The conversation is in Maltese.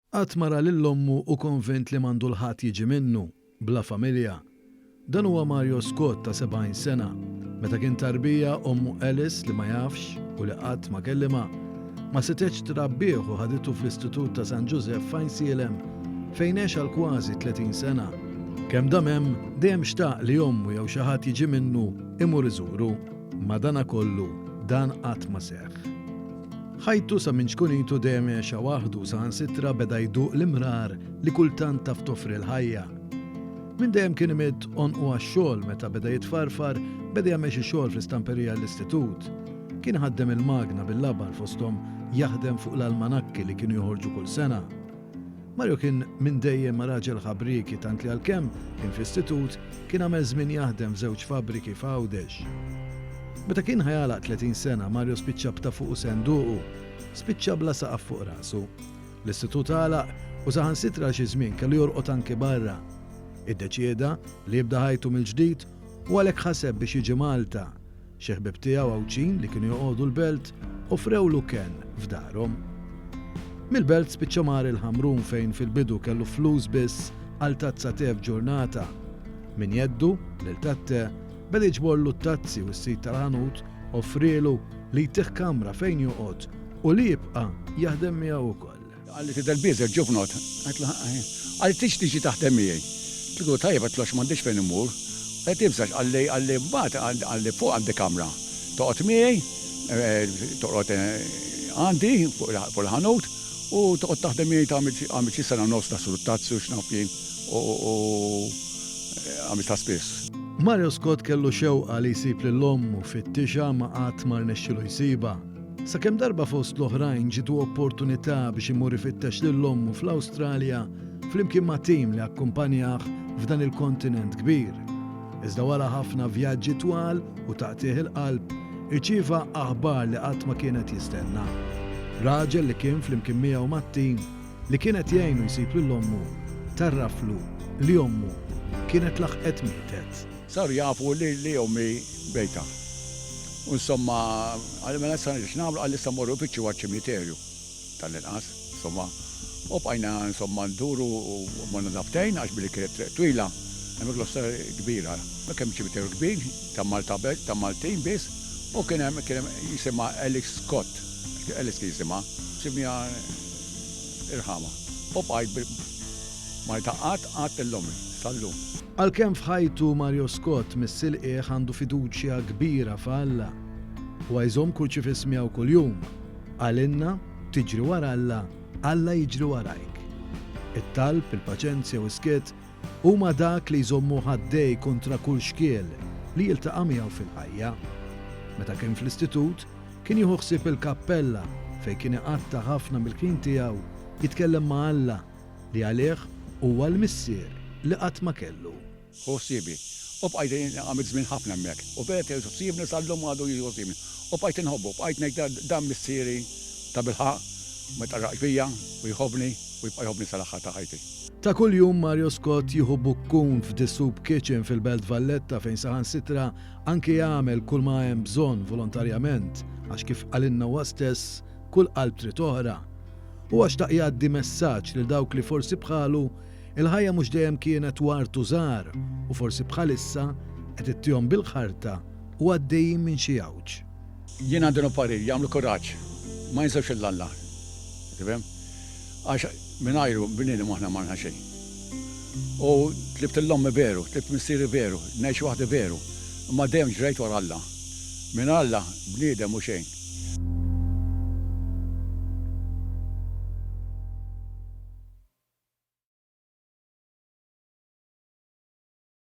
Qatt mara lill-ommu u konvint li m'għandu l-ħadd jiġi minnu, bla familja. Dan huwa Mario Scott ta' 70 sena, meta kien tarbija ommu Alice li ma jafx u li qatt ma kellima, ma setgħetx trabbih u ħaditu fl-Istitut ta' San Joseph fejn Sielem fejn għex għal kważi 30 sena. Kemm damem dejjem xtaq li ommu jew xi ħadd jiġi minnu imur iżuru, ma dana kollu dan qatt ma seħħ. Ħajtu sa minn xkunitu dejjem għexa waħdu saħansitra beda jduq l-imrar li kultant taf toffri l-ħajja. Min dejjem kien imid onqu għax-xogħol meta beda jitfarfar beda jagħmel xi xogħol fl-istamperija l-istitut. Kien ħaddem il-magna bil-labar fosthom jaħdem fuq l-almanakki li kienu joħorġu kull sena. Mario kien minn dejjem raġel ħabriki tant li għalkemm kien fl-istitut kien għamel żmien jaħdem f'żewġ fabbriki f'Għawdex. Meta kien ħajalaq 30 sena, Mario spiċċa bta' fuq senduqu, spiċċa bla saqaf fuq rasu. L-istitut għalaq u saħansitra xi żmien kellu jorqod anke barra. Iddeċieda li jibda ħajtu mill-ġdid u għalhekk ħaseb biex jiġi Malta. Xi ħbieb tiegħu Għawċin li kienu joqogħdu l-belt offrewlu kien f'darhom. Mill-belt spiċċa mar il-Ħamrun fejn fil-bidu kellu flus biss għal tazza te f'ġurnata. Min jeddu lil tatte beda jġborlu t-tazzi u s-sit tal-ħanut offrielu li jtieħ kamra fejn joqgħod u li jibqa' jaħdem miegħu wkoll. Għalli tidal-biżer ġufnot, għalli tiġi taħdem miegħi. Tliku tajjeb għatlox m'għandix fejn imur, għalli tibżax għalli mbagħad għalli fuq għandi kamra. Toqgħod miegħi, toqgħod għandi fuq il-ħanut u toqgħod taħdem miegħi għamil xi sena nofs ta' tazzi u x'naf jien u għamil ta' spiss. Mario Scott kellu xewqa li jsib lill-ommu fit-tixa ma qatt ma rnexxielu jsiba. Sakemm darba fost l-oħrajn ġitu opportunità biex imur ifittex lill-ommu fl-Awstralja flimkien ma' tim li akkumpanjah f'dan il-kontinent kbir. Iżda wara ħafna vjaġġi twal u taqtih il-qalb, irċieva aħbar li qatt ma kienet jistenna. Raġel li kien flimkien miegħu mat-tim li kienet jgħinu jsib lill-ommu tarraflu li ommu kienet laħqet mietet. Saru jafu li ommi bejta. Insomma, għal-mela s-sanri x'namlu għal-issa morru fiċċu għal-ċimiterju tal-inqas. Insomma, u bqajna insomma nduru u morna daftejn għax billi kienet twila. Hemmhekk l-osta kbira. Ma kemm ċimiterju kbir ta' Maltin biss u kien hemm jisimha Alex Scott. Alex kien jisimha. Simja irħama. U bqajt ma jtaqqat l-ommi tal-lum. Għalkemm f'ħajtu Mario Scott mis-silqieħ għandu fiduċja kbira f'Alla u għajżhom kurċifiss miegħu kuljum. Għalinna tiġri wara Alla, Alla jiġri warajk. It-talb, il-paċenzja u s-skiet huma dak li jżommu ħaddej kontra kull xkiel li jiltaqa' miegħu fil-ħajja. Meta kien fl-istitut kien jieħu ħsieb il-kappella fejn kien iqatta' ħafna mill-ħin tiegħu jitkellem ma' Alla li għalih huwa l-missier li qatt ma kellu. Ħossibi. U bqajt għamil żmien ħafna hemmhekk. U bqejt ħossibni sal-lum għadu jħossibni. U bqajt inħobbu, bqajt ngħid dan missieri ta' bilħaq ma jtarraqx fija u jħobbni u jibqa' jħobbni sal-aħħar ta' ħajti. Ta' kuljum Mario Scott jieħu bukkun f'The Soup Kitchen fil-Belt Valletta fejn saħansitra anke jagħmel kull ma hemm bżonn volontarjament għax kif qalinna huwa stess kull qalb trid oħra. U għax ta' jgħaddi messaġġ lil dawk li forsi bħalu il-ħajja mhux dejjem kienet wartu żgħar u forsi bħalissa qed ittihom bil-ħarta u għaddejjin minn xi għawġ. Jien għandhom parir jagħmlu kuraġġ, ma jinsewx il-Alla. Tifhem? Għax mingħajru bniedem aħna ma xejn. U tlibt l-ommi veru, tlibt missieri veru, ngħix waħda veru, imma dejjem ġrejt wara Alla. Minn Alla bniedem u xejn.